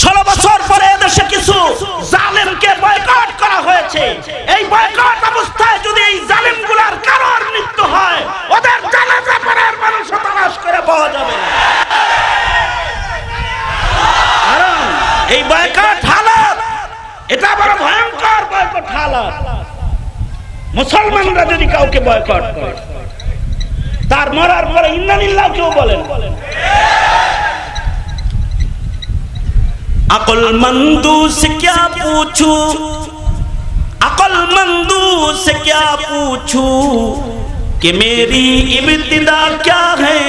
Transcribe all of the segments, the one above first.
16 বছর পরে এদেশে কিছু জালেমকে বয়কট করা হয়েছে। এই বয়কট অবস্থায় যদি এই জালেমগুলোর কারোর মৃত্যু হয়, ওদের জানাজা পড়ার মানুষ তালাশ করে পাওয়া যাবে না। কারণ এই বয়কট হালত, এটা বড় ভয়ঙ্কর বয়কট হালত। মুসলমানরা যদি কাউকে বয়কট করে, তার মরার পরে ইন্না লিল্লাহ কেউ বলেন। अक्लमंदू से क्या पूछूं, अक्लमंदू से क्या पूछूं कि मेरी इब्तिदा क्या है,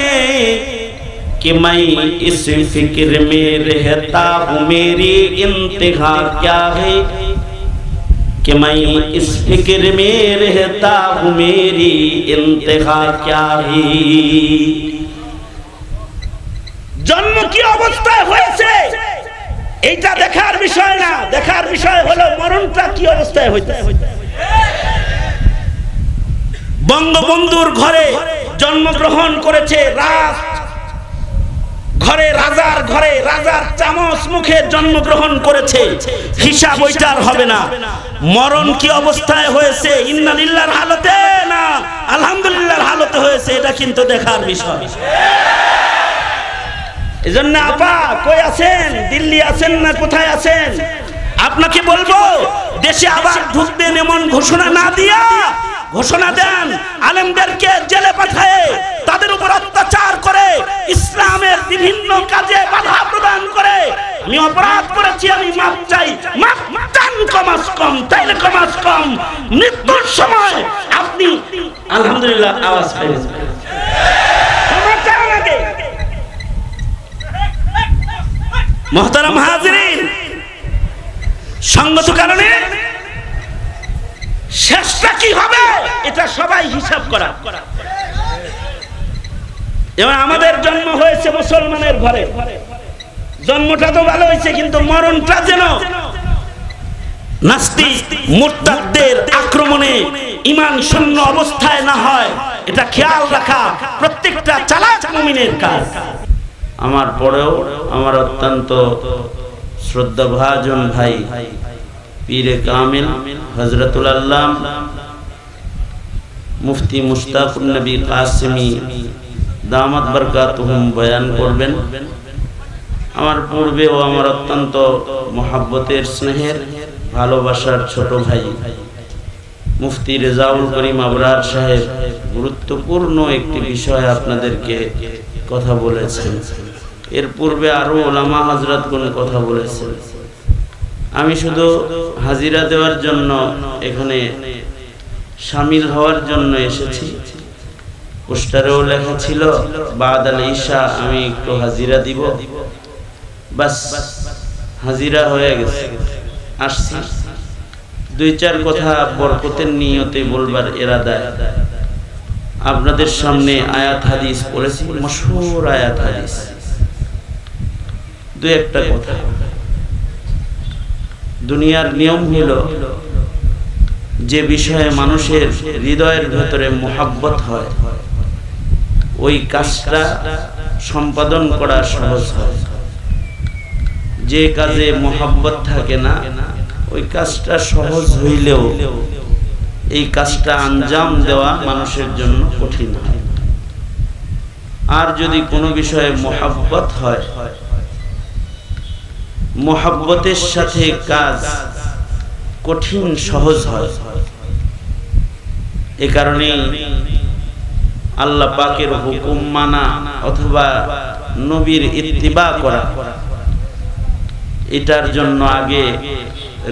कि मैं इस फिक्र में रहता हूँ मेरी इंतहा क्या है, कि मैं इस फिक्र में रहता हूँ मेरी इंतहा क्या है। जन्म की अवस्था হয়েছে এইটা দেখার বিষয় না, দেখার বিষয় হলো মরণটা কি অবস্থায় হইতেছে। বঙ্গবন্ধুর ঘরে জন্মগ্রহণ করেছে, রাজ ঘরে রাজার ঘরে রাজার চামচ মুখে জন্মগ্রহণ করেছে, হিসাব ওইটার হবে না। মরণ কি অবস্থায় হয়েছে, ইন্না লিল্লাহর হালতে না আলহামদুলিল্লাহর হালতে হয়েছে, এটা কিন্তু দেখার বিষয়। এজন্য আপা কই আছেন, দিল্লি আছেন না কোথায় আছেন, আপনাকে বলবো দেশে আবার ঢুকবেন এমন ঘোষণা না দিয়া ঘোষণা দেন, আলেমদেরকে জেলে পাঠায় তাদের উপর অত্যাচার করে ইসলামের বিভিন্ন কাজে বাধা প্রদান করে। আমি অপরাধ করেছি, আমি মাপ চাই, মাপ চান কমাস কম, তাইলে কমাস কম মৃত্যুর সময় আপনি আলহামদুলিল্লাহ আওয়াজ পেয়েছেন। মোহতারাম হাজিরিন, সঙ্গত কারণে শেষটা কি হবে এটা সবাই হিসাব করা। যেমন আমাদের জন্ম হয়েছে মুসলমানের ঘরে, জন্মটা তো ভালো হয়েছে, কিন্তু মরণটা যেন নাস্তিক মুরতাদদের আক্রমণে ঈমান শূন্য অবস্থায় না হয়, এটা খেয়াল রাখা প্রত্যেকটা চালাক মুমিনের কাজ। আমার পরেও আমার অত্যন্ত শ্রদ্ধাভাজন ভাই পীরে কামিল হযরতুল আল্লাম মুফতি মুশতাকুন নবী কাসেমী দামাত বরকাতুহুম বয়ান করবেন। আমার পূর্বেও আমার অত্যন্ত মহব্বতের স্নেহের ভালোবাসার ছোট ভাই মুফতি রেজাউল করিম আবরার সাহেব গুরুত্বপূর্ণ একটি বিষয় আপনাদেরকে কথা বলেছেন। এর পূর্বে আরো ওলামা হযরতগণ কথা বলেছেন। আমি শুধু হাজিরা দেওয়ার জন্য এখানে শামিল হওয়ার জন্য এসেছি। পোস্টারেও লেখা ছিল বাদাল ঈশা আমি একটু হাজিরা দিব, বাস হাজিরা হয়ে গেছে, আসছি। দুই চার কথা বরকতের নিয়তে বলবার ইরাদায় আপনাদের সামনে আয়াত হাদিস পড়েছি, মশহুর আয়াত হাদিস। দুই একটা কথা। দুনিয়ার নিয়ম হলো যে বিষয়ে মানুষের হৃদয়ের ভেতরে মোহাব্বত হয় ওই কাজটা সম্পাদন করা সহজ হয়। যে কাজে মোহাব্বত থাকে না ওই কাজটা সহজ হইলেও এই কাজটা আঞ্জাম দেওয়া মানুষের জন্য কঠিন হয়। আর যদি কোনো বিষয়ে মোহাব্বত হয়, মোহাব্বতের সাথে কাজ কঠিন সহজ হয়। এ কারণে আল্লাহ পাকের হুকুম মানা অথবা নবীর ইত্তিবা করা, এটার জন্য আগে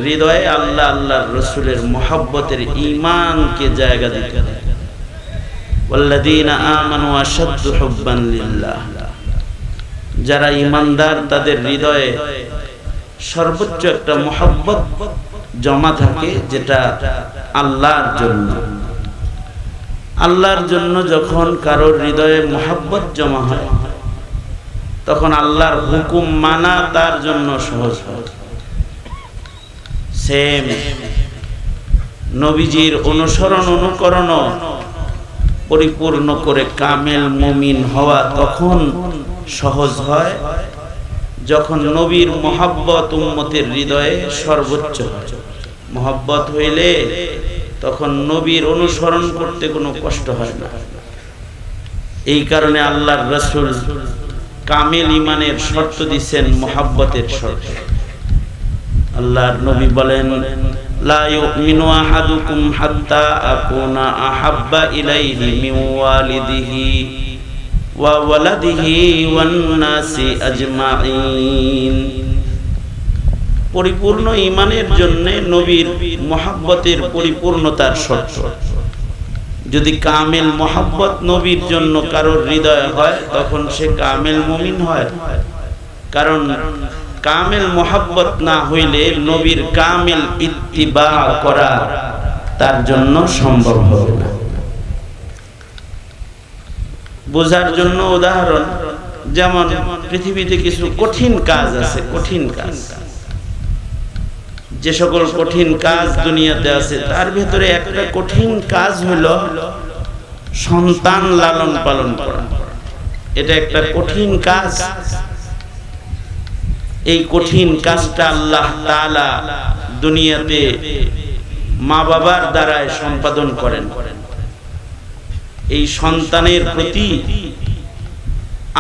হৃদয়ে আল্লাহ আল্লাহর রাসূলের মুহাব্বতের ঈমানকে জায়গা দিতে হবে। ওয়াল্লাযীনা আমানু আশাদ্দু হুব্বান লিল্লাহ, যারা ঈমানদার তাদের হৃদয়ে সর্বোচ্চ একটা মুহাব্বত জমা থাকে যেটা আল্লাহর জন্য। আল্লাহর জন্য যখন কারোর হৃদয়ে মুহাব্বত জমা হয় তখন আল্লাহর হুকুম মানা তার জন্য সহজ হয়। সেম নবীজির অনুসরণ অনুকরণ পরিপূর্ণ করে কামেল মুমিন হওয়া তখন সহজ হয় যখন নবীর মহব্বত উম্মতের হৃদয়ে সর্বোচ্চ হয়, মহব্বত হইলে তখন নবীর অনুসরণ করতে কোনো কষ্ট হয় না। এই কারণে আল্লাহর রাসূল কামিল ঈমানের শর্ত দিয়েছেন, মহব্বতের শর্ত। আল্লাহর নবী বলেন, লা ইউমিনু আহাদুকুম হাত্তা আকুনা আহাব্বা ইলাইহি মিন ওয়ালিদিহি ওয়া ওয়ালাদিহি ওয়ান নাসি আজমাইন। পরিপূর্ণ ঈমানের জন্য নবীর মহব্বতের পরিপূর্ণতার শর্ত। যদি কামিল মহব্বত নবীর জন্য কারোর হৃদয়ে হয় তখন সে কামিল মুমিন হয়। কারণ কামিল মহব্বত না হইলে নবীর কামিল ইত্তিবা করা তার জন্য সম্ভব হবে না। বোঝার জন্য উদাহরণ, যেমন পৃথিবীতে কিছু কঠিন কাজ আছে, কঠিন কাজ, যে সকল কঠিন কাজ দুনিয়াতে আছে তার ভিতরে একটা কঠিন কাজ হলো সন্তান লালন পালন করা। এটা একটা কঠিন কাজ। এই কঠিন কাজটা আল্লাহ তাআলা দুনিয়াতে মা বাবার দ্বারাই সম্পাদন করেন। এই সন্তানের প্রতি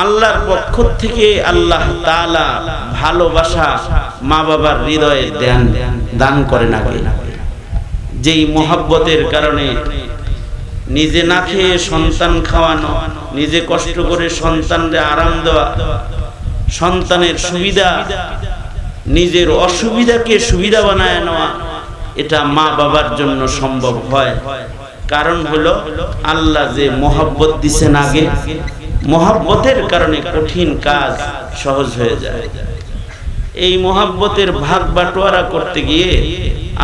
আল্লাহর পক্ষ থেকে আল্লাহ তাআলা ভালোবাসা মা বাবার হৃদয়ে দান করেন আগে। যেই মহব্বতের কারণে নিজে না খেয়ে সন্তান খাওয়ানো, নিজে কষ্ট করে সন্তানকে আরাম দেওয়া, সন্তানের সুবিধা নিজের অসুবিধাকে সুবিধা বানায় নেওয়া, এটা মা বাবার জন্য সম্ভব হয়। কারণ হলো আল্লাহ যে মহব্বত দিছেন আগে, মহব্বতের কারণে কঠিন কাজ সহজ হয়ে যায়। এই মহব্বতের ভাগ বাটোয়ারা করতে গিয়ে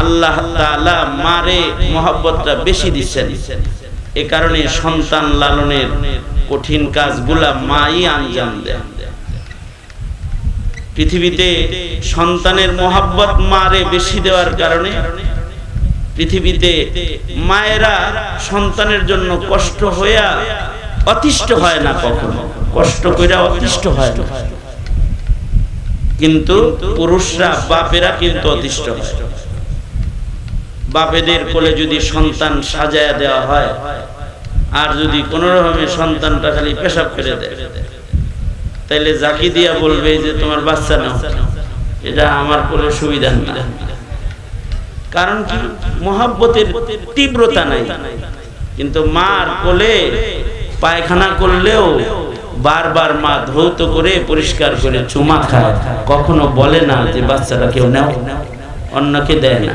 আল্লাহ তাআলা মারে মহব্বতটা বেশি দিচ্ছেন। এ কারণে সন্তান লালনের কঠিন কাজগুলা মাই আঞ্জাম দেন। পৃথিবীতে সন্তানের মহব্বত মারে বেশি দেওয়ার কারণে পৃথিবীতে মায়েরা সন্তানের জন্য কষ্ট হইয়া অতিষ্ঠ হয় না, কখনো কষ্ট কইরা অতিষ্ঠ হয় না। কিন্তু পুরুষরা, বাপেরা কিন্তু অতিষ্ঠ হয়। বাপেদের কোলে যদি সন্তান সাজায়া দেওয়া হয় আর যদি কোন রকমে সন্তানটা খালি পেশাব করে দেয়, তাইলে জাকি দিয়া বলবে যে তোমার বাচ্চা নাও, এটা আমার কোলে সুবিধা না। কারণ কি? মহব্বতের তীব্রতা নাই। কিন্তু মার কোলে পায়খানা করলেও বারবার মা ধৌত করে পরিষ্কার করে চুমা খায়, কখনো বলে না যে বাচ্চাটা কেউ নাও, অন্যকে দেয় না।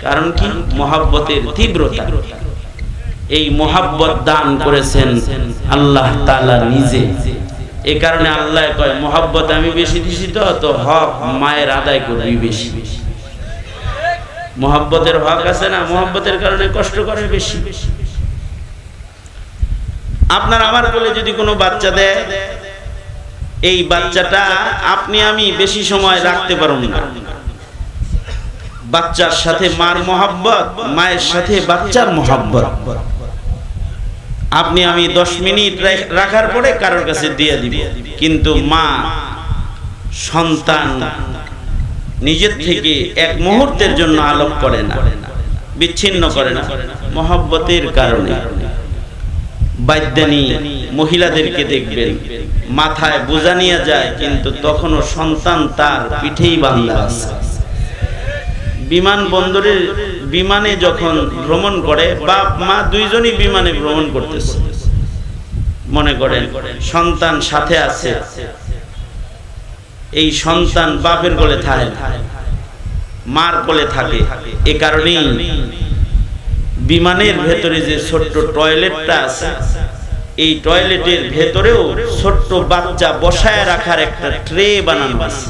কারণ কি? মহব্বতের তীব্রতা। এই মহব্বত দান করেছেন আল্লাহ তাআলা নিজে। এই কারণে আল্লাহ কয়, মহব্বত আমি বেশি দিছি, তো হক মায়ের আদায় করবি বেশি। মহব্বতের হক আছে না, মহব্বতের কারণে কষ্ট করে বেশি। আপনার আমার কোলে যদি কোনো বাচ্চা দেয়, এই বাচ্চাটা আপনি আমি বেশি সময় রাখতে পারব না। বাচ্চার সাথে মার মহব্বত, মায়ের সাথে বাচ্চার মহব্বত আপনি আমি 10 মিনিট রাখার পরে কারোর কাছে দিয়ে দিব। কিন্তু মা সন্তান নিজের থেকে এক মুহূর্তের জন্য আলোক করে না, বিচ্ছিন্ন করে না, মহব্বতের কারণে। বাদ্যানী মহিলাদেরকে দেখবেন মাথায় বোঝা নিয়ে যায়, কিন্তু তখনও সন্তান তার পিঠেই বাঁধা আছে। বিমান বন্দরে বিমানে যখন ভ্রমণ করে, বাপ মা দুইজনই বিমানে ভ্রমণ করতেছে, মনে করেন সন্তান সাথে আছে, এই সন্তান বাপের কোলে থাকে, মার কোলে থাকে। এ কারণেই বিমানের ভেতরে যে ছোট্ট টয়লেটটা আছে, এই টয়লেটের ভেতরেও ছোট্ট বাচ্চা বসায় রাখার একটা ট্রে বানানো আছে,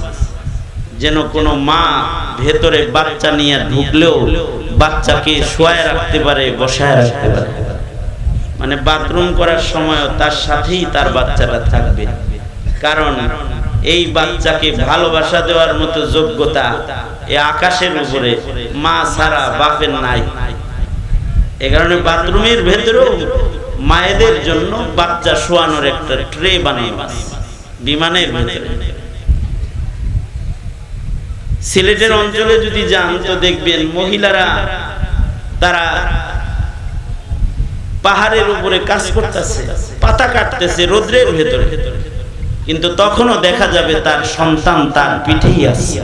যেন কোনো মা ভেতরে বাচ্চা নিয়ে ঢুকলেও বাচ্চাকে শোয়ায় রাখতে পারে, বসায় রাখতে পারে। মানে বাথরুম করার সময় তার সাথেই তার বাচ্চাটা থাকবে। কারণ এই বাচ্চাকে ভালোবাসা দেওয়ার মতো যোগ্যতা এই আকাশের উপরে মা ছাড়া বাপের নাই। এ কারণে বাথরুমের ভেতরেও মায়েদের জন্য বাচ্চা শোয়ানোর একটা ট্রে বানানো আছে বিমানের ভেতরে। সিলেটের অঞ্চলে যদি যান তো দেখবেন মহিলারা তারা পাহাড়ের উপরে কাজ করতেছে, পাতা কাটতেছে রোদ্রের ভেতরে, কিন্তু তখনও দেখা যাবে তার সন্তান তার পিঠেই আছে।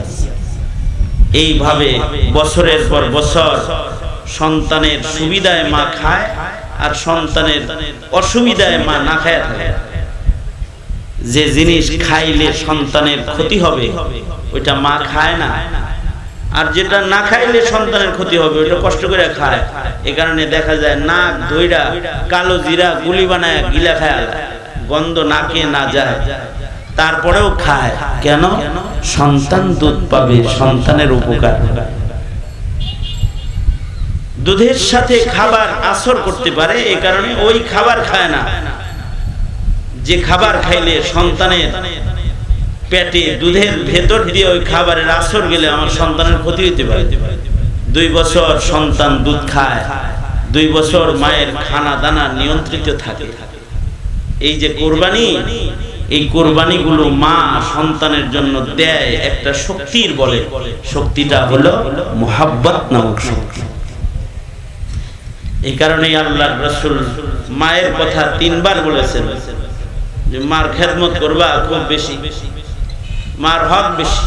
এইভাবে বছরের পর বছর সন্তানের সুবিধায় মা খায় আর সন্তানের অসুবিধায় মা না খায় থাকে। যে জিনিস খাইলে সন্তানের ক্ষতি হবে ওইটা মা খায় না, আর যেটা না খাইলে সন্তানের ক্ষতি হবে ওইটা কষ্ট করে খায়। এই কারণে দেখা যায় নাক ধইরা কালো জিরা গুলি বানায় গিলা খায়, গন্ধ নাকে না যায়, তারপরেও খায়। কেন? সন্তান দুধ পাবে, সন্তানের উপকার। দুধের সাথে খাবার আসর করতে পারে, এই কারণে ওই খাবার খায় না যে খাবার খাইলে সন্তানের পেটে দুধের ভেতর দিয়ে ওই খাবারের আসর গেলে আমার সন্তানের ক্ষতি হতে পারে। 2 বছর সন্তান দুধ খায়, 2 বছর মায়ের খানা দানা নিয়ন্ত্রিত থাকে। এই যে কোরবানি, এই কোরবানিগুলো মা সন্তানের জন্য দেয় একটা শক্তির বলে। শক্তিটা হলো মুহাব্বত নামক শক্তি। এই কারণে আল্লাহর রাসূল মায়ের কথা 3 বার বলেছেন যে মার খেদমত করবা খুব বেশি, মার হক বেশি।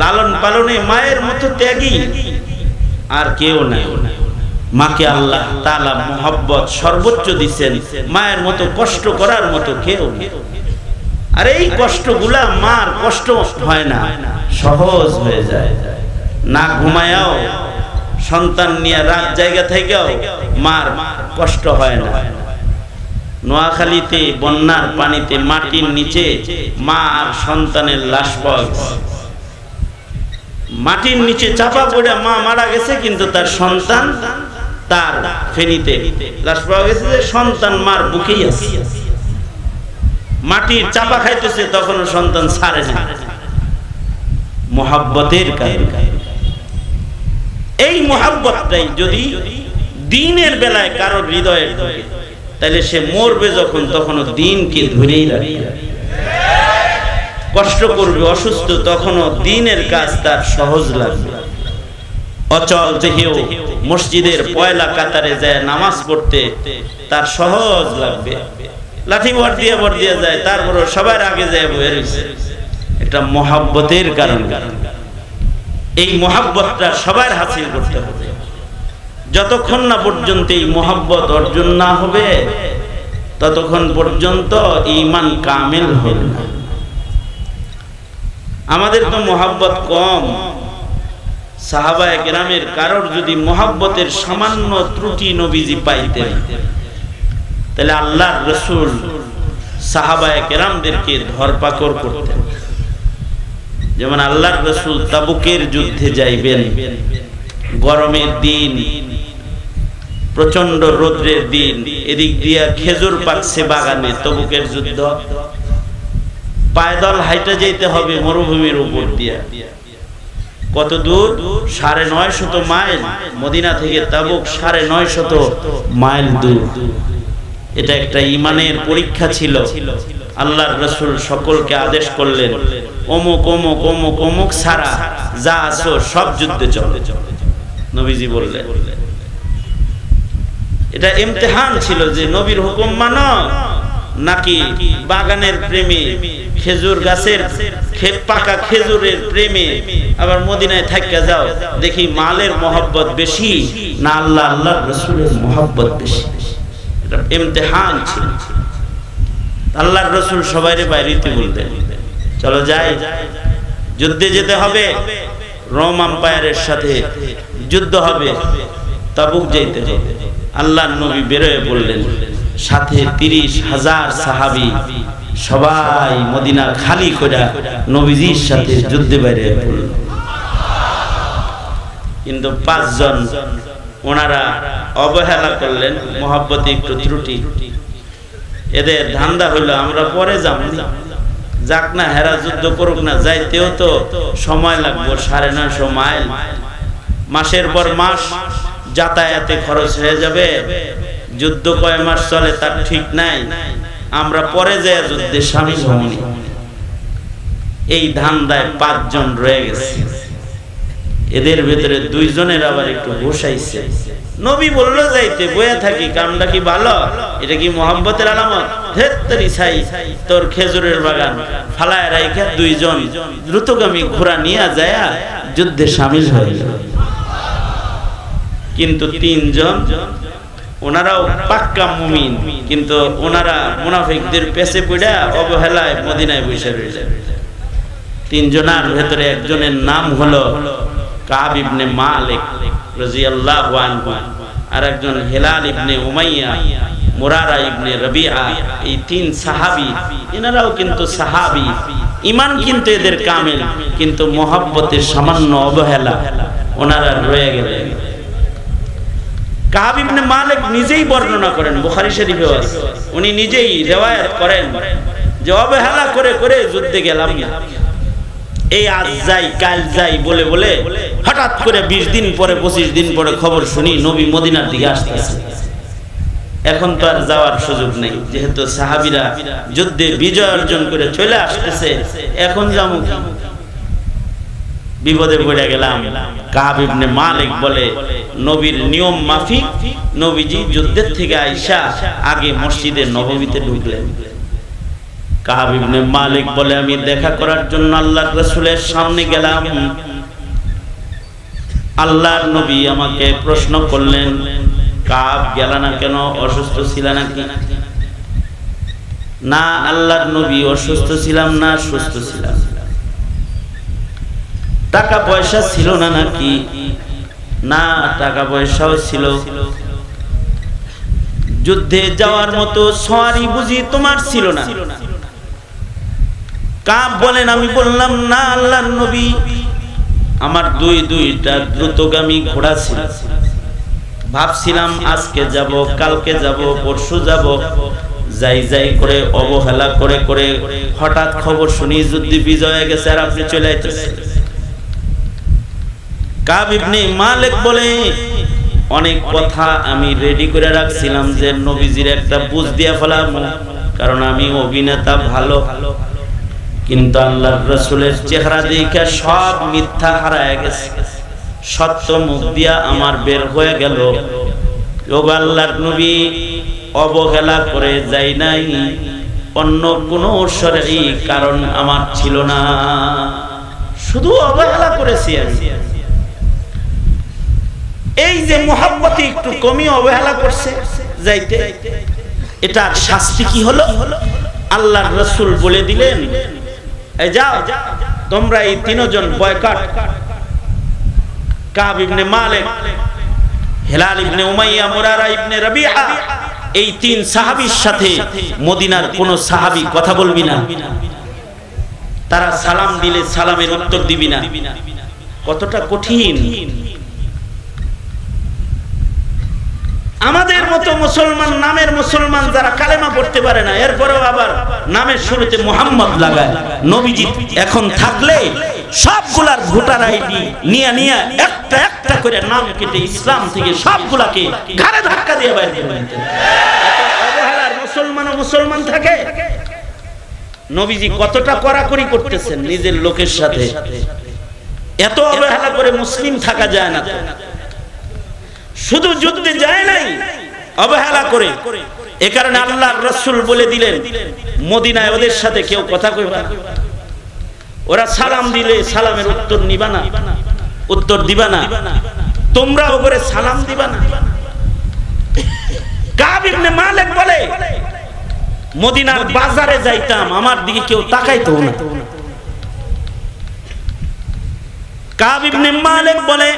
লালন পালনে মায়ের মতো ত্যাগী আর কেউ নাই। মাকে আল্লাহ তাআলা মুহাব্বত সর্বোচ্চ দিবেন, মায়ের মতো কষ্ট করার মতো কেউ নেই। আর এই কষ্টগুলা মার কষ্ট হয় না, সহজ হয়ে যায়। না ঘুমায়াও সন্তান নিয়ে রাত জায়গা থেকেও মার কষ্ট হয় না। নোয়াখালীতে বন্যার পানিতে মাটির নিচে মা আর সন্তানের লাশ পাওয়া গেছে। মাটির নিচে চাপা পড়ে মা মারা গেছে, কিন্তু তার সন্তান তার ফেনীতে লাশ পাওয়া গেছে যে সন্তান মার বুকেই আছে। মাটির চাপা খাইতেছে, তখনও সন্তান ছাড়ে না। মুহাব্বতের কারণে। এই মুহাব্বতটাই যদি দ্বীনের বেলায় কারোর হৃদয়ে ঢোকে, তাহলে সে মরবে যখন তখনও দ্বীনকে ধরেই রাখবে। কষ্ট করবে, অসুস্থ, তখনও দ্বীনের কাজ তার সহজ লাগবে। অচল দেহেও মসজিদের পয়লা কাতারে যায় নামাজ পড়তে তার সহজ লাগবে। লাঠি ভর দিয়ে যায়, তারপর সবার আগে যায় বয়ে রয়েছে। এটা মুহাব্বতের কারণে। এই মুহাব্বতটা সবার হাসিল করতে হবে। যতক্ষণ না পর্যন্ত এই মুহাব্বত অর্জন না হবে ততক্ষণ পর্যন্ত ঈমান কামিল হবে না। আমাদের তো মুহাব্বত কম। সাহাবায়ে কেরামের কারোর যদি মুহাব্বতের সামান্য ত্রুটি নবীজি পাইতেন, তাহলে আল্লাহর রাসূল সাহাবায়ে কেরামদেরকে ধরপাকড় করতেন। যেমন আল্লাহর রাসূল তাবুকের যুদ্ধে যাইবেন, গরমের দিন, প্রচন্ড রোদ্রের দিন, এদিক দিয়া খেজুর পাকছে বাগানে, তাবুকের যুদ্ধ, পায়দল হাইটা যেতে হবে মরুভূমির উপর দিয়া। কত দূর? 950 মাইল। মদিনা থেকে তাবুক 950 মাইল দূর। এটা একটা ঈমানের পরীক্ষা ছিল। আল্লাহর রাসূল সকলকে আদেশ করলেন, অমুক অমুক অমুক অমুক সারা যা আছো সব যুদ্ধে চলে। নবীজি বললেন, এটা ইমতিহান ছিল যে নবীর হুকুম মানো নাকি বাগানের প্রেমে, খেজুর গাছের পাকা খেজুরের প্রেমে আবার মদিনায় থাইকা যাও, দেখি মালের মহব্বত বেশি না আল্লাহ আল্লাহর রাসূলের মহব্বত বেশি। এটা ইমতিহান ছিল। আল্লাহর রাসূল সবাইরে বাইরেতে বলতেন, চলো যাই, যুদ্ধে যেতে হবে, রোম আম্পায়ারের সাথে যুদ্ধ হবে, তাবুক যাইতে হবে। আল্লাহর নবী বেরোয় বললেন, সাথে 30,000 সাহাবী সবাই মদিনা খালি করে নবীজির সাথে যুদ্ধে বাইরে পড়ল। কিন্তু 5 জন ওনারা অবহেলা করলেন, মুহাব্বতে একটু ত্রুটি। এদের ধান্দা হইলো আমরা পরে যাব, যাক না, হেরা যুদ্ধ করুক না, যাইতেও তো সময় লাগবে 950 মাইল, মাসের পর মাস যাতায়াতে খরচ হয়ে যাবে, যুদ্ধ কয় মাস চলে তার ঠিক নাই, আমরা পরে যায় যুদ্ধে শামিল হইনি। এই ধান্দায় 5 জন রয়ে গেছে। এদের ভিতরে 2 জনের আবার একটু বসাইছে। নবী বলল যাইতে, বয়া থাকি, কামটা কি ভালো? এটা কি মোহাব্বতের আলামত? হেত্তরি ছাই, তোর খেজুরের বাগান ফালায় রাইখা 2 জন দ্রুতগামী ঘোড়া নিয়ে যায় যুদ্ধে শামিল হয়ে গেল। কিন্তু 3 জন ওনারাও পাক্কা মুমিন, কিন্তু ওনারা মুনাফিকদের পেছে পড়া অবহেলায় মদিনায় বসে রইলেন। 3 জনের ভেতরে একজনের নাম হলো কাব ইবনে মালিক রাদিয়াল্লাহু আনহু, আর একজন হিলাল ইবনে উমাইয়া, মুরারা ইবনে রবিআ। এই 3 সাহাবী, এনারাও কিন্তু সাহাবী, ঈমান কিন্তু এদের কামিল, কিন্তু মহব্বতের সামান্য অবহেলা ওনারা রয়ে গেলেন। কাব ইবনে মালিক নিজেই বর্ণনা করেন, বুখারী শরীফে আছে, উনি নিজেই riwayat করেন যে অবহেলা করে করে যুদ্ধে গেলাম না, এই আজ যাই কাল যাই বলে বলে হঠাৎ করে 20 দিন পরে 25 দিন পরে খবর শুনি নবী মদিনার দিকে আসতেছে। এখন তো আর যাওয়ার সুযোগ নেই, যেহেতু সাহাবীরা যুদ্ধে বিজয় অর্জন করে চলে আসতেছে, এখন যাবো কি? বিপদে পড়ে গেলাম। কাব ইবনে মালিক বলে, নবীর নিয়ম মাফিক নবীজি যুদ্ধের থেকে আইসা আগে মসজিদে নববীতে ঢুকলেন। কাব ইবনে মালিক বলে, আমি দেখা করার জন্য আল্লাহর রাসূলের সামনে গেলাম। আল্লাহর নবী আমাকে প্রশ্ন করলেন, কাব গেল না কেন? অসুস্থ ছিল নাকি? না আল্লাহর নবী, অসুস্থ ছিলাম না, সুস্থ ছিলাম। টাকা পয়সা ছিল না নাকি? না টাকা পয়সাও ছিল। যুদ্ধে যাওয়ার মতো সওয়ারি বুঝি তোমার ছিল না? কাব বলেন, আমি বললাম না আল্লাহর নবী, আমার দুইটা দ্রুতগামী ঘোড়া ছিল। ভাবছিলাম আজকে যাব, কালকে যাব, পরশু যাব, যাই যাই করে অবহেলা করে করে হঠাৎ খবর শুনি যুদ্ধে বিজয় হয়ে গেছে আর আপনি চলে আইতেছেন। কাব ইবনে মালিক বলে, অনেক কথা আমি রেডি করে রাখছিলাম যে নবীজির একটা বুঝ দিয়া ফেলাম, কারণ আমি অভিনেতা ভালো, কিন্তু আল্লাহর রাসূলের চেহারা দেখে সব মিথ্যা হারায় গেছে, সত্য মুখ দিয়া আমার বের হয়ে গেল। ও আল্লাহর নবী, অবহেলা করে যাই নাই, অন্য কোনো শরঈ কারণ আমার ছিল না, শুধু অবহেলা করেছি আমি। এই যে মুহাব্বতে একটু কমই অবহেলা করছে যাইতে, এটার শাস্তি কি হলো? আল্লাহর রাসূল বলে দিলেন, এই যাও তোমরা এই 3 জন বয়কট, কাব ইবনে মালিক, হিলাল ইবনে উমাইয়া, মুরারা ইবনে রবিআ, এই 3 সাহাবীর সাথে মদিনার কোন সাহাবী কথা বলবি না। তারা সালাম দিলে সালামের উত্তর দিবি না। কতটা কঠিন! আমাদের মতো মুসলমান, নামের মুসলমান যারা কালেমা পড়তে পারে না, এরপরেও আবার নামের শুরুতে মুহাম্মদ লাগায়। নবীজি এখন থাকলে সবগুলার ভোটার আইডি নিয়ে নিয়ে একটা একটা করে নাম কেটে ইসলাম থেকে সবগুলাকে ঘাড়ে ধাক্কা দিয়ে বাইরে করে দিতেন। অবহেলার মুসলমানও মুসলমান থাকে। নবীজি কতটা কড়াকড়ি করতেছেন নিজের লোকের সাথে, এত অবহেলা করে মুসলিম থাকা যায় না। শুধু যুদ্ধে যায় নাই, অবহেলা করে। এ কারণে আল্লাহর রাসূল বলে দিলেন, মদিনায় ওদের সাথে কেউ কথা কইবা না, ওরা সালাম দিলে সালামের উত্তর নিবা না, উত্তর দিবা না, তোমরা ওপরে সালাম দিবা না। কাব ইবনে মালিক বলে, মদিনার বাজারে যাইতাম, আমার দিকে কেউ তাকাইতো না। কাব ইবনে মালিক বলে,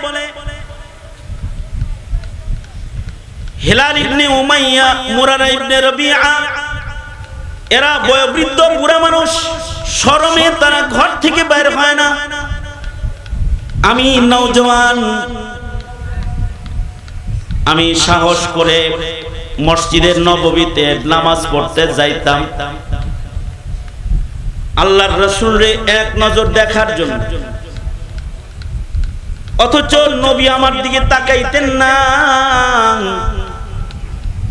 হিলাল ইবনে উমাইয়া, মুরারা ইবনে রবিআ, এরা বয়োবৃদ্ধ বুড়া মানুষ, শরমে তারা ঘর থেকে বাইরে হয় না। আমি নওজওয়ান, আমি সাহস করে মসজিদের নববীতে নামাজ পড়তে যাইতাম আল্লাহর রাসূলরে এক নজর দেখার জন্য, অথচ নবী আমার দিকে তাকাইতেন না।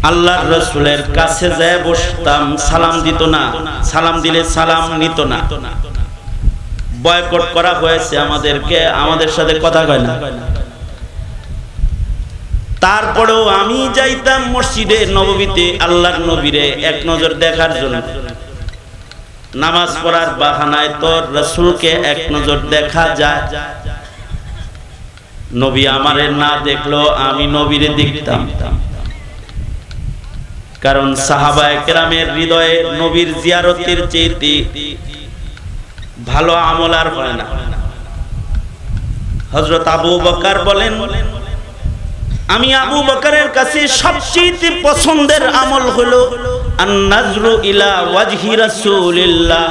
আল্লাহর রাসূলের কাছে যায় বসতাম, সালাম দিত না, সালাম দিলে সালাম নিত না। বয়কট করা হয়েছে আমাদেরকে, আমাদের সাথে কথা কয় না। তারপরেও আমি যাইতাম মসজিদে নববীতে আল্লাহর নবীরে এক নজর দেখার জন্য। নামাজ পড়ার বাহানায় তোর রাসূলকে এক নজর দেখা যায়। নবী আমারে না দেখলো আমি নবীরে দেখতাম, কারণ সাহাবায়ে কেরামের হৃদয়ে নবীর জিয়ারতের চাইতে ভালো আমল আর হয় না। হযরত আবু বকর বলেন, আমি আবু বকরের কাছে সবচেয়ে পছন্দের আমল হলো আন-নাজরু ইলা ওয়াজহি রাসূলিল্লাহ,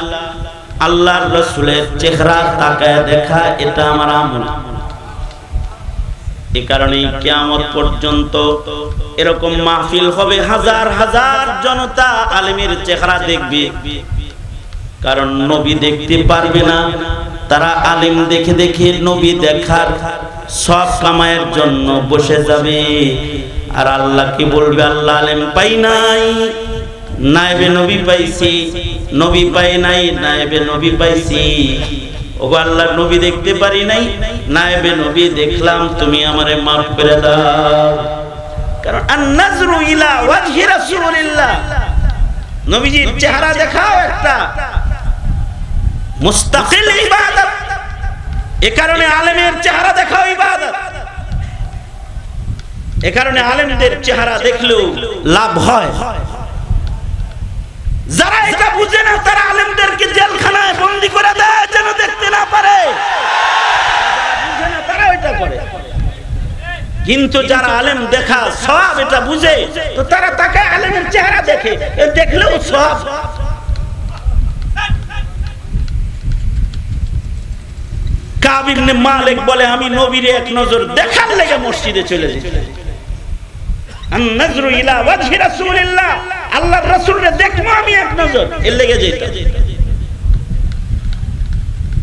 আল্লাহর রাসূলের চেহারা তাকায় দেখা, এটা আমার আমল। এই কারণে কিয়ামত পর্যন্ত এরকম মাহফিল হবে, হাজার হাজার জনতা আলেমের চেহারা দেখবে, কারণ নবী দেখতে পারবে না, তারা আলেম দেখে দেখে নবী দেখার সব কামায়ের জন্য বসে যাবে। আর আল্লাহ কি বলবে, আল্লাহ আলেম পাই নাই, নায়েবে নবী পাইছি, নবী পাই নাই, নায়েবে নবী পাইছি। ওগো আল্লাহ, নবী দেখতে পারি নাই, নায়েবে নবী দেখলাম, তুমি আমারে মাফ করে দাও। কারণ আন-নাজরু ইলা ওয়াজহি রাসূলিল্লাহ, নবীজির চেহারা দেখাও একটা মুস্তাকিল ইবাদত। এ কারণে আলেমের চেহারা দেখাও ইবাদত। এ কারণে আলেমদের চেহারা দেখলেও লাভ হয়। যারা এটা বুঝে না তারা আলেমদেরকে জেলখানায় বন্দী করে দেয় যেন দেখতে না পারে, বুঝে না তারা এটা করে। কিন্তু যারা আলেম দেখা সওয়াব এটা বুঝে, তো তারা তাকে আলেমের চেহারা দেখে, দেখলেও সওয়াব। কাব ইবনে মালিক বলে, আমি নবীর এক নজর দেখার লেগে মসজিদে চলে যাই। আন-নাজরু ইলা ওয়াজহি রাসূলিল্লাহ, আল্লাহর রাসূলকে দেখবো আমি এক নজর, এর লেগে যাইতাম।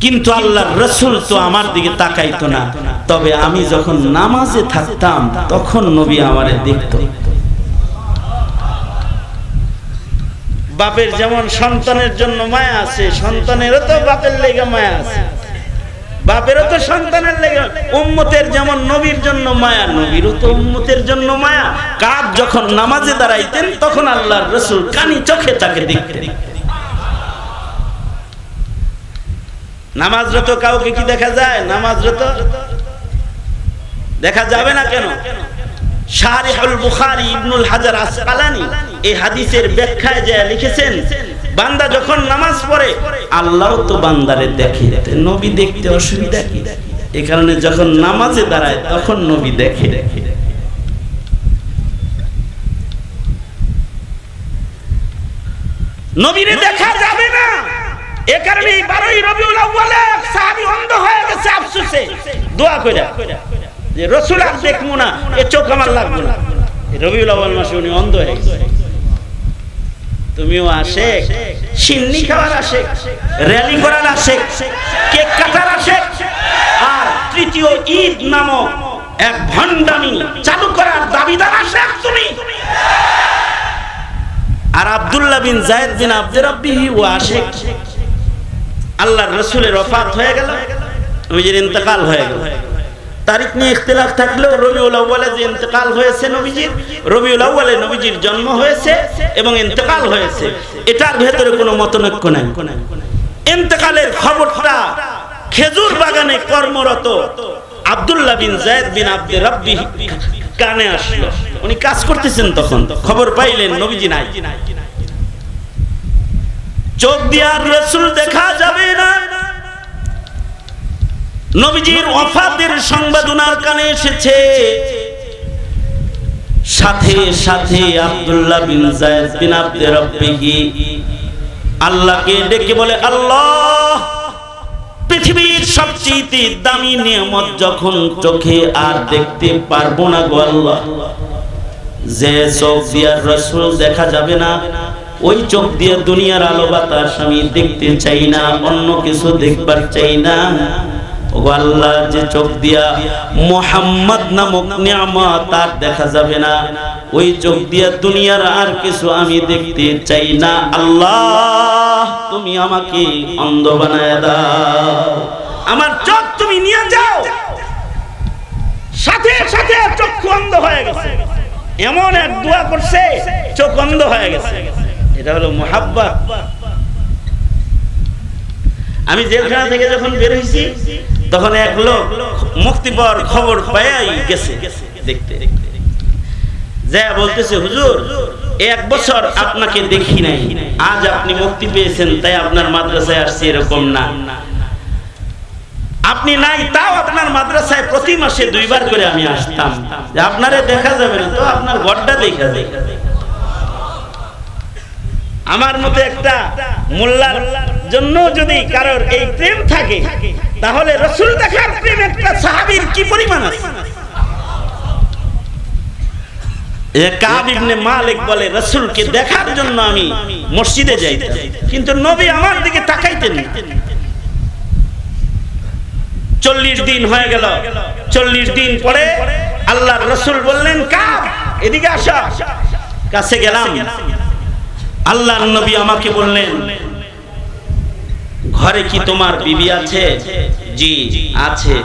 কিন্তু আল্লাহর রাসূল তো আমার দিকে তাকাইতো না, তবে আমি যখন নামাজে থাকতাম তখন নবী আমারে দেখতো। বাপের যেমন সন্তানের জন্য মায়া আছে, সন্তানেরও তো বাপের লেগে মায়া আছে, বাপেরও তো সন্তানের লেগে। উম্মতের যেমন নবীর জন্য মায়া, নবীরও তো উম্মতের জন্য মায়া। কাব যখন নামাজে দাঁড়াইতেন তখন আল্লাহর রাসূল কানি চোখে তাকে দেখতেন। নামাজরত কাউকে কি দেখা যায়? নামাজরত দেখা যাবে না কেন? শারিহুল বুখারী ইবনুল হাজার আসকালানী এই হাদিসের ব্যাখ্যায় যা লিখেছেন, বান্দা যখন নামাজ পড়ে আল্লাহ তো বান্দারে দেখে, নবী দেখতে অসুবিধা কি? এই কারণে যখন নামাজে দাঁড়ায় তখন নবী দেখে। নবীরে দেখা যাবে না, এ কারণে 12ই রবিউল আউয়ালে সাহাবী অন্ধ হয়ে গেছে আফসোসে, দোয়া কইরা যে রাসূল আর দেখমু না, এ চোখ আমার লাগবে না। রবিউল আউয়াল মাসে উনি অন্ধ হয়ে গেছে। তুমিও আশেক, সিন্নি খাওয়ার আশেক, র্যালি করার আশেক, কেক কাটার আশেক, আর তৃতীয় ঈদ নামক এক ভণ্ডামি চালু করার দাবিদার আশেক তুমি। আর আব্দুল্লাহ বিন যায়েদ বিন আব্দুর রাব্বিহি ও আশেক। আল্লাহর রাসূলের ওফাত হয়ে গেল, নবীজির ইন্তেকাল হয়ে গেল। তারিখ নিয়ে ইখতিলাফ থাকলেও রবিউল আউয়ালে যে ইন্তেকাল হয়েছে নবীজির, রবিউল আউয়ালে নবীজির জন্ম হয়েছে এবং ইন্তেকাল হয়েছে, এটার ভেতরে কোনো মতনৈক্য নাই। ইন্তেকালের খবরটা খেজুর বাগানে কর্মরত আব্দুল্লাহ বিন যায়েদ বিন আব্দুর রাব্বিহি কানে আসলো। উনি কাজ করতেছেন, তখন খবর পাইলেন নবীজি নাই। চোখ দিয়ে আর রাসূল দেখা যাবে না। নবীজির ওফাতের সংবাদ উনার কানে এসেছে, সাথে সাথে আব্দুল্লাহ বিন যায়েদ বিন আব্দুর রাব্বিহি আল্লাহকে ডেকে বলে, আল্লাহ, পৃথিবীর সবচেয়ে দামি নিয়ামত যখন চোখে আর দেখতে পারবো না গো আল্লাহ, যে চোখ দিয়ে রাসূল দেখা যাবে না, ওই চোখ দিয়ে দুনিয়ার আলো বাতাস আমি দেখতে চাই না, অন্য কিছু দেখবার চাই না। ওগো আল্লাহ, যে চোখ দিয়া মুহাম্মদ নামক নিয়ামত আর দেখা যাবে না, ওই চোখ দিয়া দুনিয়ার আর কিছু আমি দেখতে চাই না। আল্লাহ, তুমি আমাকে অন্ধ বানায় দাও, আমার চোখ তুমি নিয়ে যাও। সাথে সাথে চক্ষু অন্ধ হয়ে গেছে। এমন এক দোয়া করছে, চোখ অন্ধ হয়ে গেছে। এটা হলো মুহাব্বত। আমি জেলখানা থেকে যখন বের হইছি, তখন এক লোক মুক্তি পাওয়ার খবর পাই গেছে দেখতে, যা বলতেছে, হুজুর 1 বছর আপনাকে দেখি নাই, আজ আপনি মুক্তি পেয়েছেন, তাই আপনার মাদ্রাসায় আসছি। এরকম না, আপনি নাই তাও আপনার মাদ্রাসায় প্রতি মাসে 2 বার করে আমি আসতাম। আপনারে দেখা যাবে না তো আপনার ঘরটা দেখা যায়। আমার মতে একটা মোল্লার জন্য যদি কারোর এই প্রেম থাকে, তাহলে রাসূল দেখার প্রেম একটা সাহাবীর কি পরিমাণ আছে। কাব ইবনে মালিক বলে, রাসূলকে দেখার জন্য আমি মসজিদে যাইতাম, কিন্তু নবী আমার দিকে তাকাইতেন না। 40 দিন হয়ে গেল। 40 দিন পরে আল্লাহর রাসূল বললেন, কাব এদিকে আসো। কাছে গেলাম, আল্লাহর নবী আমাকে বললেন, ঘরে কি তোমার বিবি আছে? জি আছে।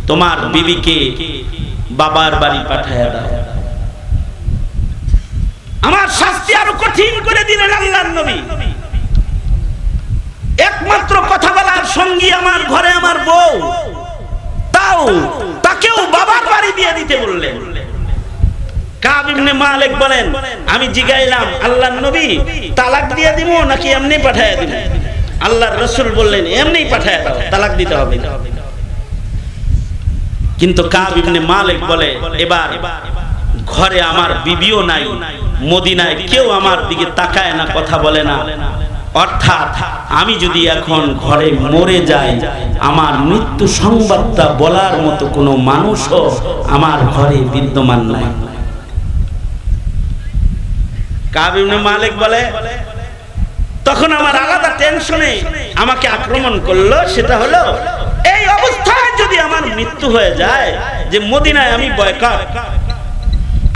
তোমার বিবিকে বাবার বাড়ি পাঠায় দাও। আমার শাস্তি আরো কঠিন করে দিলেন আল্লাহর নবী। একমাত্র কথা বলার সঙ্গী আমার ঘরে আমার বউ, তাও তাকেও বাবার বাড়ি দিয়ে দিতে বললেন। কাব ইবনে মালিক বলেন, আমি জিগাইলাম, আল্লাহর নবী তালাক দিয়ে দিব নাকি এমনি পাঠায় দিব? আল্লাহর রাসূল বললেন, এমনি পাঠায় দাও, তালাক দিতে হবে না। কিন্তু কাব ইবনে মালিক বলে, এবার ঘরে আমার বিবিও নাই, মদিনায় কেউ আমার দিকে তাকায় না, কথা বলে না। অর্থাৎ আমি যদি এখন ঘরে মরে যাই, আমার মৃত্যু সংবাদটা বলার মতো কোনো মানুষও আমার ঘরে বিদ্যমান নাই। কাব ইবনে মালিক বলে, তখন আমার আলাদা টেনশনে আমাকে আক্রমণ করলো। সেটা হলো, এই অবস্থায় যদি আমার মৃত্যু হয়ে যায়, যে মদিনায় আমি বয়কট,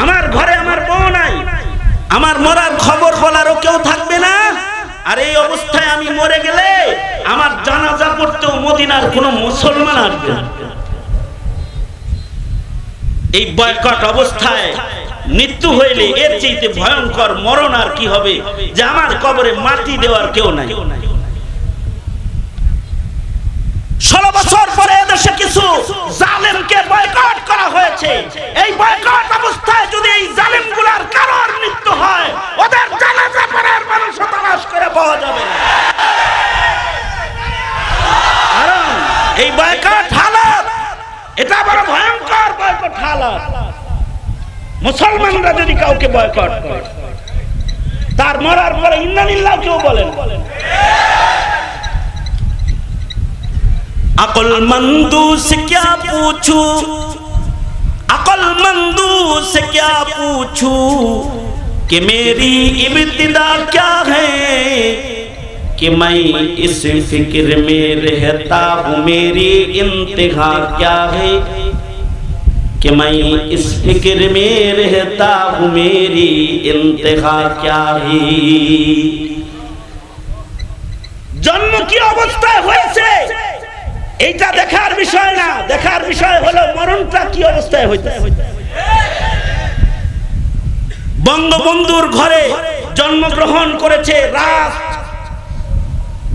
আমার ঘরে আমার বউ নাই, আমার মরার খবর বলারও কেউ থাকবে না, আর এই অবস্থায় আমি মরে গেলে আমার জানাজা পড়তেও মদিনার কোনো মুসলমান আসবে না। এই বয়কট অবস্থায় মৃত্যু হইলে এর চাইতে ভয়ঙ্কর মরণ আর কি হবে, যে আমার কবরে মাটি দেওয়ার কেউ নাই। 16 বছর পরে এদেশে কিছু জালেমকে বয়কট করা হয়েছে। এই বয়কট অবস্থায় যদি এই জালেমগুলোর কারোর মৃত্যু হয়, ওদের জানাজা পড়ার মানুষ তালাশ করে পাওয়া যাবে না। কারণ এই বয়কট হালত, এটা বড় ভয়ঙ্কর বয়কট হালত। মুসলমানরা যদি কাউকে বয়কট করে, তার মরার পরে ইন্না লিল্লাহ কেউ বলেন। अक्लमंदू से क्या पूछूं, अक्लमंदू से क्या पूछूं कि मेरी इब्तिदा क्या है, कि मैं इस फिक्र में रहता हूँ मेरी इंतहा क्या है, कि मैं इस फिक्र में रहता हूँ मेरी इंतहा क्या है। जन्म की अवस्था হয়েছে এইটা দেখার বিষয় না, দেখার বিষয় হলো মরণটা কি অবস্থায় হইতে। বঙ্গবন্ধুর ঘরে জন্মগ্রহণ করেছে,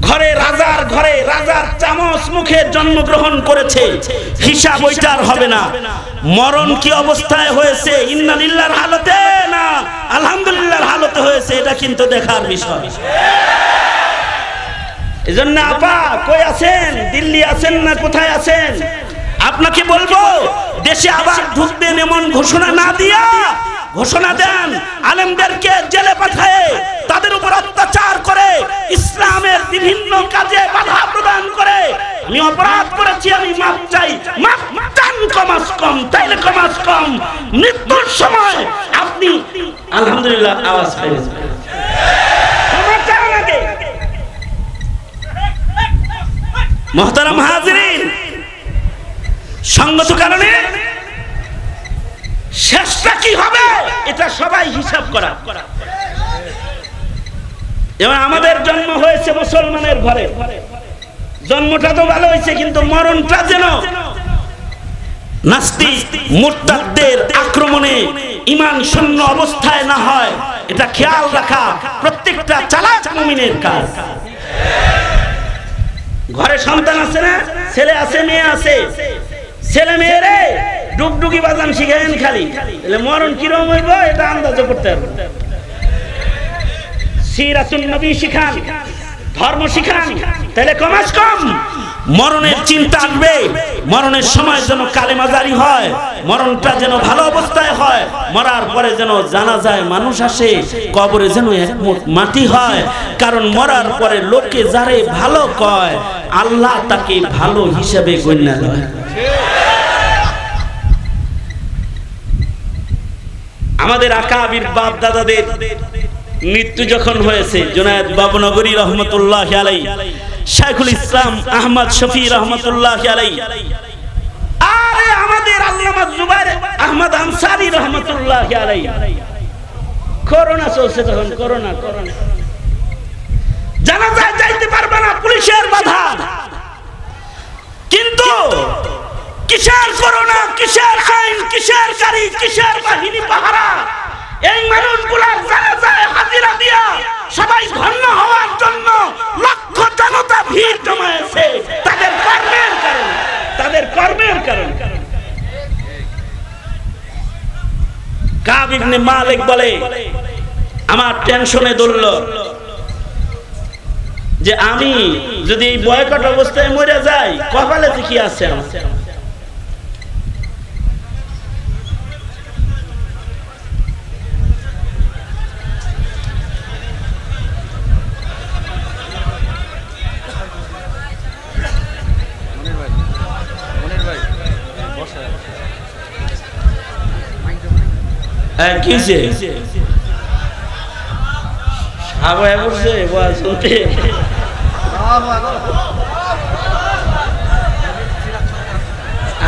ঘরে রাজার ঘরে রাজার চামচ মুখে জন্মগ্রহণ করেছে, হিসাব ওইটার হবে না। মরণ কি অবস্থায় হয়েছে, ইন্না লিল্লাহর হালতে না আলহামদুলিল্লাহর হালতে হয়েছে, এটা কিন্তু দেখার বিষয়। এজন্য আপা কই আছেন, দিল্লি আছেন না কোথায় আছেন, আপনাকে বলবো, দেশে আবার ঢুকবেন এমন ঘোষণা না দিয়া ঘোষণা দেন। আলেমদেরকে জেলে পাঠায়, তাদের উপর অত্যাচার করে, ইসলামের বিভিন্ন কাজে বাধা প্রদান করে। আমি অপরাধ করেছি, আমি মাপ চাই, মাপ চান কমাস কম, তাইলে কমাস কম মৃত্যুর সময় আপনি আলহামদুলিল্লাহ আওয়াজ পেয়েছেন। মোহতারাম হাজিরিন, সঙ্গত কারণে শেষটা কি হবে এটা সবাই হিসাব করা। এবার আমাদের জন্ম হয়েছে মুসলমানের ঘরে, জন্মটা তো ভালো হয়েছে, কিন্তু মরণটা যেন নাস্তিক মুরতাদদের আক্রমণে ঈমান শূন্য অবস্থায় না হয়, এটা খেয়াল রাখা প্রত্যেকটা চালাক মুমিনের কাজ। ঘরে সন্তান আছে না, ছেলে আছে মেয়ে আছে, ছেলে মেয়েরে ডুগডুগি বাজান শিখায়েন খালি, তাহলে মরণ কিরকম হইব এটা আন্দাজ করতে হবে। সিরাতুন নবী শিখান, ধর্ম শিখান, তাহলে কমাস কম মরণের চিন্তা আসবে। মরণের সময় যেন কালেমা জারি হয়, মরণটা যেন ভালো অবস্থায় হয়, মরার পরে যেন জানাজায় মানুষ আসে, কবরে যেন মাটি হয়। কারণ মরার পরে লোকে যারে ভালো কয় আল্লাহ তাকে ভালো হিসেবে গণ্য করে। আমাদের আকাবির বাপ দাদাদের মৃত্যু যখন হয়েছে, জুনায়েদ বাবনগরী রহমতুল্লাহ আলাইহি, শাইখুল ইসলাম আহমদ শফি রহমতুল্লাহ আলাইহি, আরে আমাদের আল্লামা জুবাইর আহমদ আনসারী রহমতুল্লাহ আলাইহি, করোনা চলছে তখন, করোনা জানাজায় যাইতে পারবে না, পুলিশের বাধা। কিন্তু কিসের করোনা, কিসের আইন, কিসের গাড়ি, কিসের বাহিনী পাহারা, এই মানুষগুলার জানাজায় হাজিরা দিয়া সবাই ধন্য হওয়ার জন্য লক্ষ জনতা ভিড় জমায়েছে তাদের কর্মের কারণে, তাদের কর্মের কারণে। কাব ইবনে মালিক বলে, আমার টেনশনে ধরল যে আমি যদি এই বয়কট অবস্থায় মরে যাই, কপালে কি আছে আমার। কিসে আবহাওয়া করছে শুনতে,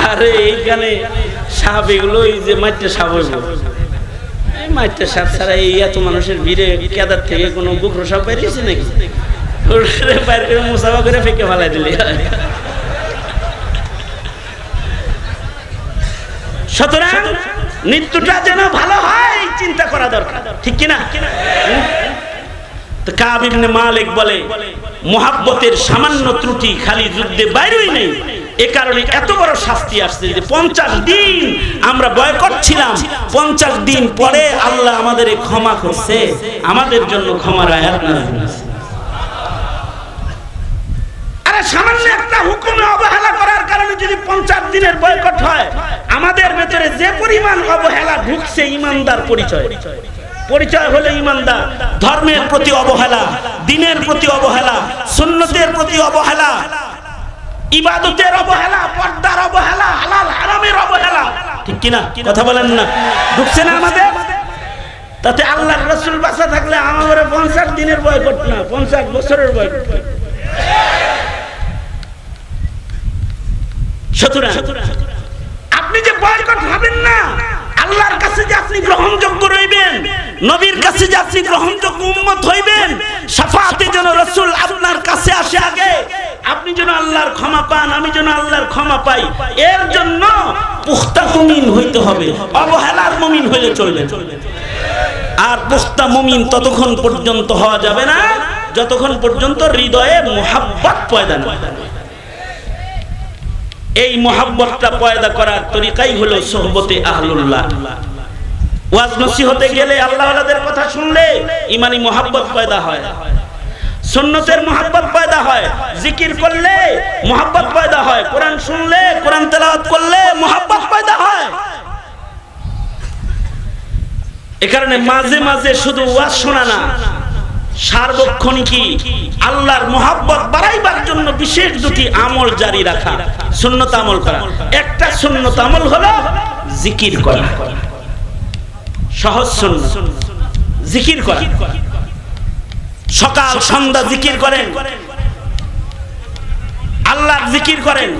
আরে এইখানে সাপ, এগুলো যে মাইটে সাপ হইব, এই মাইটে সাপ ছাড়া এই এত মানুষের ভিড়ে কেদার থেকে কোনো বুকরো সাপ বেরিয়েছে নাকি? বাইরে করে মুসাফা করে ফেঁকে ফেলাই দিলে। সুতরাং মৃত্যুটা যেন ভালো হয় চিন্তা করা দরকার, ঠিক কিনা? তো কাব ইবনে মালিক বলে, মুহাব্বতের সামান্য ত্রুটি খালি যুদ্ধে বাইরেই নেই, এ কারণে এত বড় শাস্তি আসছে যে 50 দিন আমরা বয়কট ছিলাম, 50 দিন পরে আল্লাহ আমাদের ক্ষমা করছে, আমাদের জন্য ক্ষমার আয়াত নাযিল হয়েছে। আরে সামান্য একটা হুকুমে অবহেলা করার কারণে যদি 50 দিনের বয়কট হয়, আমাদের ভেতরে যে পরিমাণ অবহেলা ঢুকছে, ইমানদার পরিচয় হলো ইমানদার। ধর্মের প্রতি অবহেলা, দ্বীনের প্রতি অবহেলা, সুন্নতের প্রতি অবহেলা, ইবাদতের অবহেলা, পর্দার অবহেলা, হালাল হারামের অবহেলা, ঠিক কিনা? কথা বলেন না, ঢুকছে না আমাদের? তাতে আল্লাহর রাসূল বাঁচা থাকলে আমাদের 50 দিনের বয়কট না, 50 বছরের বয়কট। সুতরাং আপনি যে বয়কট হবেন না, আল্লাহর কাছে যে আপনি গ্রহণযোগ্য রইবেন, নবীর কাছে যে আপনি গ্রহণযোগ্য উম্মত হইবেন, শাফাআতে যেন রাসূল আপনার কাছে আসে আগে, আপনি যেন আল্লাহর ক্ষমা পান, আমি যেন আল্লাহর ক্ষমা পাই, এর জন্য পুখতা মুমিন হইতে হবে, অবহেলার মুমিন হইলে চলবে। আর পুখতা মুমিন ততক্ষণ পর্যন্ত হওয়া যাবে না যতক্ষণ পর্যন্ত হৃদয়ে মুহাব্বত পয়দা না হয়। এই মুহাব্বতটা পয়দা করার তরিকাই হলো সোহবতে আহলুল্লাহ। ওয়াজ নসিহতে গেলে, আল্লাহওয়ালাদের কথা শুনলে ইমানি মুহাব্বত পয়দা হয়, সুন্নতের মুহাব্বত পয়দা হয়, জিকির করলে মুহাব্বত পয়দা হয়, কোরআন শুনলে, কোরআন তেলাওয়াত করলে মুহাব্বত পয়দা হয়। এ কারণে মাঝে মাঝে শুধু ওয়াজ শোনা না, সার্বক্ষণিকী আল্লাহর মুহাব্বত বাড়াইবার জন্য বিশেষ দুটি আমল জারি রাখা, সুন্নত আমল করা। একটা সুন্নত আমল হলো জিকির করা, সহজ সুন্নাত জিকির করা। সকাল সন্ধ্যা জিকির করেন, আল্লাহর জিকির করেন,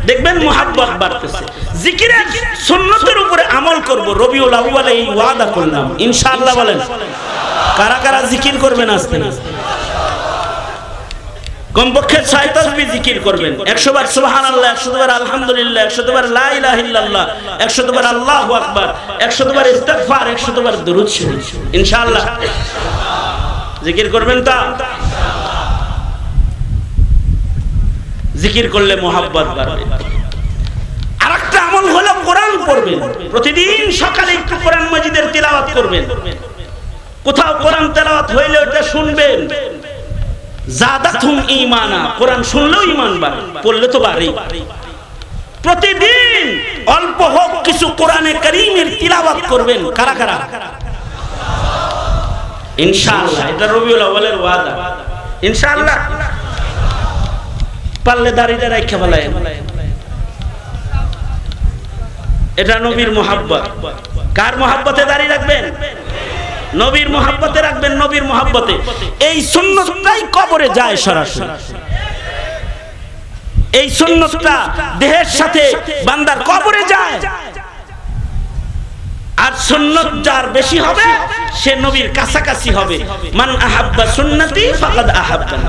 দেখবেন মুহাব্বত বাড়তেছে। জিকিরের সুন্নতের উপরে আমল করব, রবিউল আউয়ালে এই ওয়াদা করলাম ইনশাআল্লাহ। বলেন কারা কারা জিকির করবেন আজকে? না কমপক্ষে 6 তাসবিহ জিকির করবেন, 100 বার সুবহানাল্লাহ, 100 বার আলহামদুলিল্লাহ, 100 বার লা ইলাহা ইল্লাল্লাহ, 100 বার আল্লাহু আকবার, 100 বার ইস্তিগফার, 100 বার দরুদ শরীফ ইনশাআল্লাহ। জিকির করবেন তো? জিকির করলে মুহাব্বত বাড়বে। আরেকটা আমল হলো কোরআন পড়বেন, প্রতিদিন সকালে একটু কোরআন মাজিদের তিলাওয়াত করবেন। কোথাও কোরআন তেলাওয়াত হইলে ওটা শুনবেন, জাদাতুম ঈমানা, কোরআন শুনলেও ঈমান বাড়ে, পড়লে তো বাড়ে। প্রতিদিন অল্প হোক কিছু কোরআনে কারীমের তিলাওয়াত করবেন। কারা কারা? ইনশাআল্লাহ। এটা রবিউল আউয়ালের ওয়াদা ইনশাআল্লাহ। পারলে দাড়িটা রাখা ফেলায়, এটা নবীর মুহাব্বত। কার মুহাব্বতে দাড়ি রাখবেন? নবীর মুহাব্বতে রাখবেন, নবীর মুহাব্বতে। এই সুন্নতটাই কবরে যায় সরাসরি। এই সুন্নতটা দেহের সাথে বান্দার কবরে যায়। আর সুন্নত যার বেশি হবে সে নবীর কাছাকাছি হবে। মান আহাব্বা সুন্নতি ফাকাদ আহাব্বা।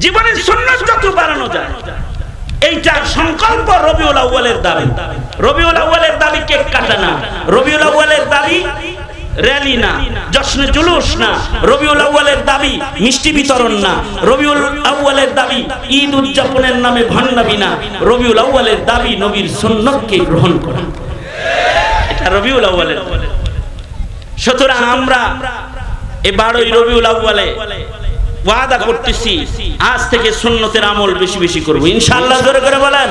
জীবনের সুন্নাত যত বাড়ানো যায়, এইটার সংকল্প রবিউল আউয়ালের দাবি। রবিউল আউয়ালের দাবি কেক কাটা না, রবিউল আউয়ালের দাবি র্যালি না, জশ্নে জুলুস না, রবিউল আউয়ালের দাবি মিষ্টি বিতরণ না, রবিউল আউয়ালের দাবি ঈদ উদযাপনের নামে ভণ্ডামি না, রবিউল আউয়ালের দাবি নবীর সুন্নতকে গ্রহণ করা। এটা রবিউল আউয়ালের। সুতরাং আমরা এই 12ই রবিউল আউয়ালে ওয়াদা করতেছি, আজ থেকে সুন্নতের আমল বেশি বেশি করব ইনশাআল্লাহ। জোরে করে বলেন।